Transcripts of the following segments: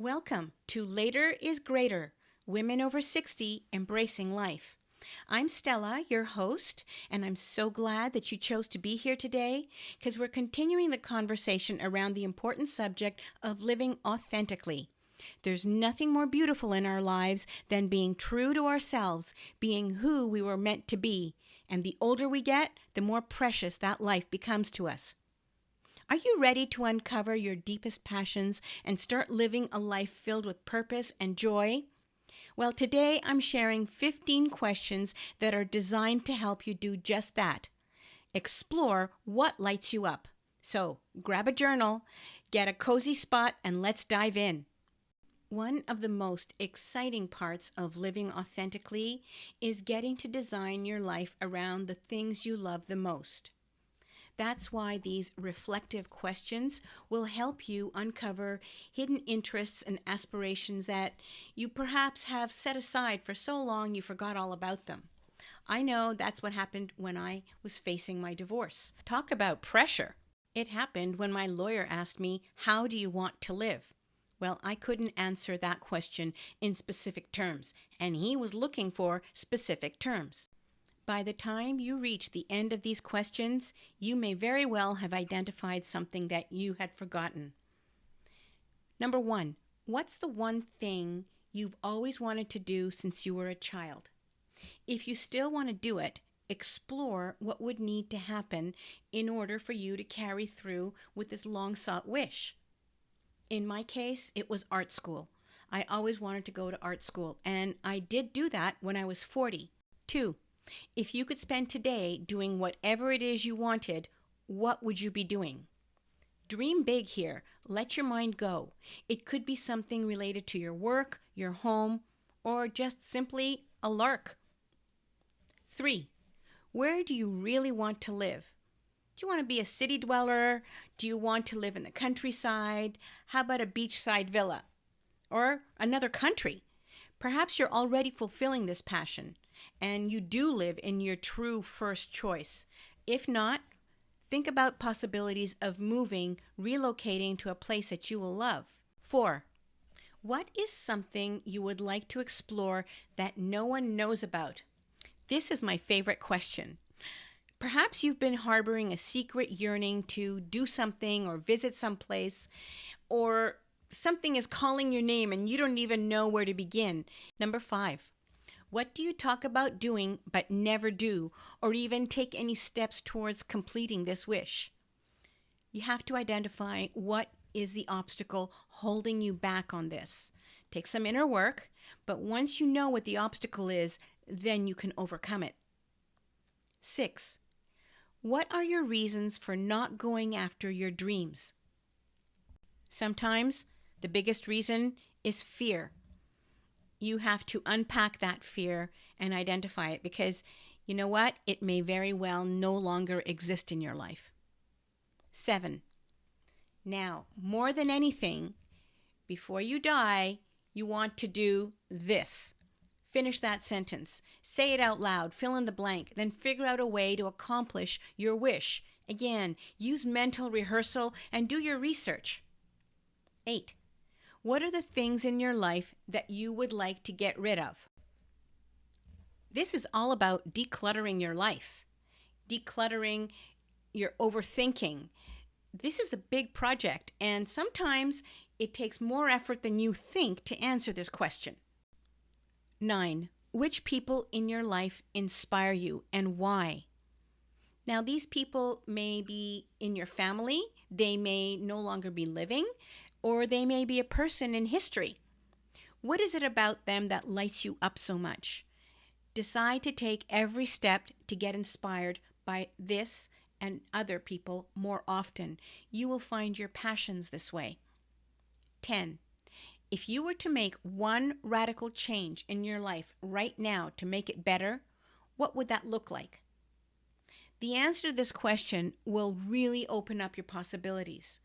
Welcome to Later is Greater, Women Over 60 Embracing Life. I'm Stella, your host, and I'm so glad that you chose to be here today because we're continuing the conversation around the important subject of living authentically. There's nothing more beautiful in our lives than being true to ourselves, being who we were meant to be. And the older we get, the more precious that life becomes to us. Are you ready to uncover your deepest passions and start living a life filled with purpose and joy? Well, today I'm sharing 15 questions that are designed to help you do just that. Explore what lights you up. So grab a journal, get a cozy spot, and let's dive in. One of the most exciting parts of living authentically is getting to design your life around the things you love the most. That's why these reflective questions will help you uncover hidden interests and aspirations that you perhaps have set aside for so long you forgot all about them. I know that's what happened when I was facing my divorce. Talk about pressure. It happened when my lawyer asked me, "How do you want to live?" Well, I couldn't answer that question in specific terms, and he was looking for specific terms. By the time you reach the end of these questions, you may very well have identified something that you had forgotten. Number one, what's the one thing you've always wanted to do since you were a child? If you still want to do it, explore what would need to happen in order for you to carry through with this long-sought wish. In my case, it was art school. I always wanted to go to art school, and I did do that when I was 40. Two, if you could spend today doing whatever it is you wanted, what would you be doing? Dream big here. Let your mind go. It could be something related to your work, your home, or just simply a lark. Three, where do you really want to live? Do you want to be a city dweller? Do you want to live in the countryside? How about a beachside villa? Or another country? Perhaps you're already fulfilling this passion and you do live in your true first choice. If not, think about possibilities of moving, relocating to a place that you will love. 4. What is something you would like to explore that no one knows about? This is my favorite question. Perhaps you've been harboring a secret yearning to do something or visit someplace, or something is calling your name and you don't even know where to begin. Number 5. What do you talk about doing but never do, or even take any steps towards completing this wish? You have to identify what is the obstacle holding you back on this. Take some inner work, but once you know what the obstacle is, then you can overcome it. 6. What are your reasons for not going after your dreams? Sometimes the biggest reason is fear. You have to unpack that fear and identify it because you know what? It may very well no longer exist in your life. 7. Now, more than anything, before you die, you want to do this. Finish that sentence. Say it out loud. Fill in the blank. Then figure out a way to accomplish your wish. Again, use mental rehearsal and do your research. 8. What are the things in your life that you would like to get rid of? This is all about decluttering your life, decluttering your overthinking. This is a big project, and sometimes it takes more effort than you think to answer this question. 9. Which people in your life inspire you and why? Now, these people may be in your family, they may no longer be living, or they may be a person in history. What is it about them that lights you up so much? Decide to take every step to get inspired by this and other people more often. You will find your passions this way. 10. If you were to make one radical change in your life right now to make it better, what would that look like? The answer to this question will really open up your possibilities.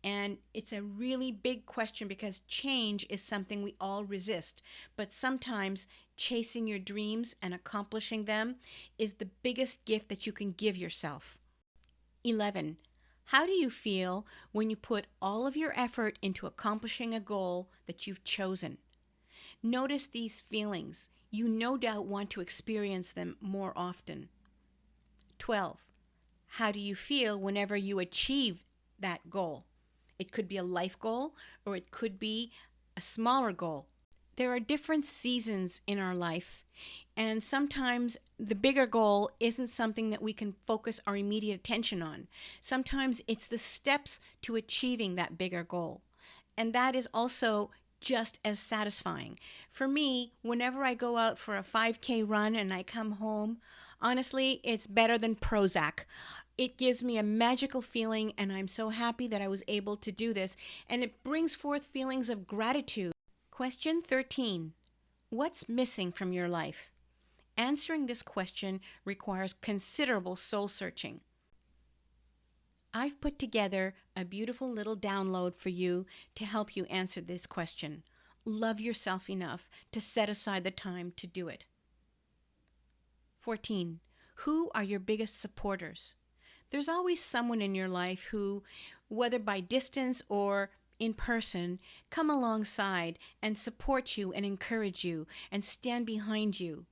And it's a really big question because change is something we all resist. But sometimes chasing your dreams and accomplishing them is the biggest gift that you can give yourself. 11. How do you feel when you put all of your effort into accomplishing a goal that you've chosen? Notice these feelings. You no doubt want to experience them more often. 12. How do you feel whenever you achieve that goal? It could be a life goal or it could be a smaller goal. There are different seasons in our life, and sometimes the bigger goal isn't something that we can focus our immediate attention on. Sometimes it's the steps to achieving that bigger goal. And that is also just as satisfying. For me, whenever I go out for a 5K run and I come home, honestly, it's better than Prozac. It gives me a magical feeling, and I'm so happy that I was able to do this, and it brings forth feelings of gratitude. Question 13. What's missing from your life? Answering this question requires considerable soul searching. I've put together a beautiful little download for you to help you answer this question. Love yourself enough to set aside the time to do it. 14. Who are your biggest supporters? There's always someone in your life who, whether by distance or in person, come alongside and support you and encourage you and stand behind you.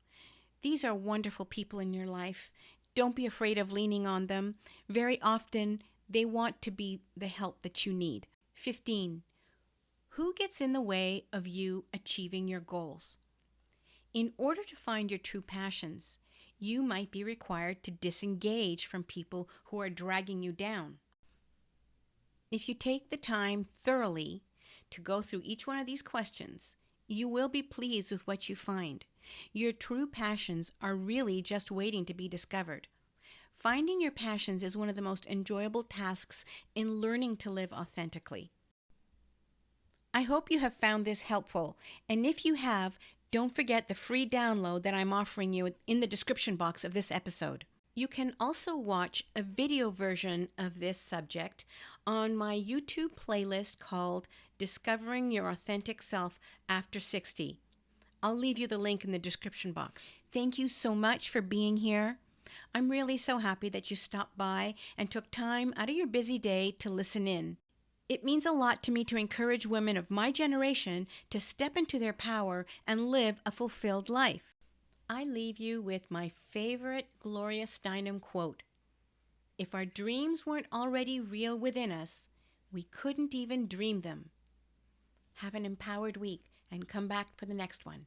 These are wonderful people in your life. Don't be afraid of leaning on them. Very often, they want to be the help that you need. 15. Who gets in the way of you achieving your goals? In order to find your true passions, you might be required to disengage from people who are dragging you down. If you take the time thoroughly to go through each one of these questions, you will be pleased with what you find. Your true passions are really just waiting to be discovered. Finding your passions is one of the most enjoyable tasks in learning to live authentically. I hope you have found this helpful, and if you have, don't forget the free download that I'm offering you in the description box of this episode. You can also watch a video version of this subject on my YouTube playlist called Discovering Your Authentic Self After 60. I'll leave you the link in the description box. Thank you so much for being here. I'm really so happy that you stopped by and took time out of your busy day to listen in. It means a lot to me to encourage women of my generation to step into their power and live a fulfilled life. I leave you with my favorite Gloria Steinem quote. If our dreams weren't already real within us, we couldn't even dream them. Have an empowered week and come back for the next one.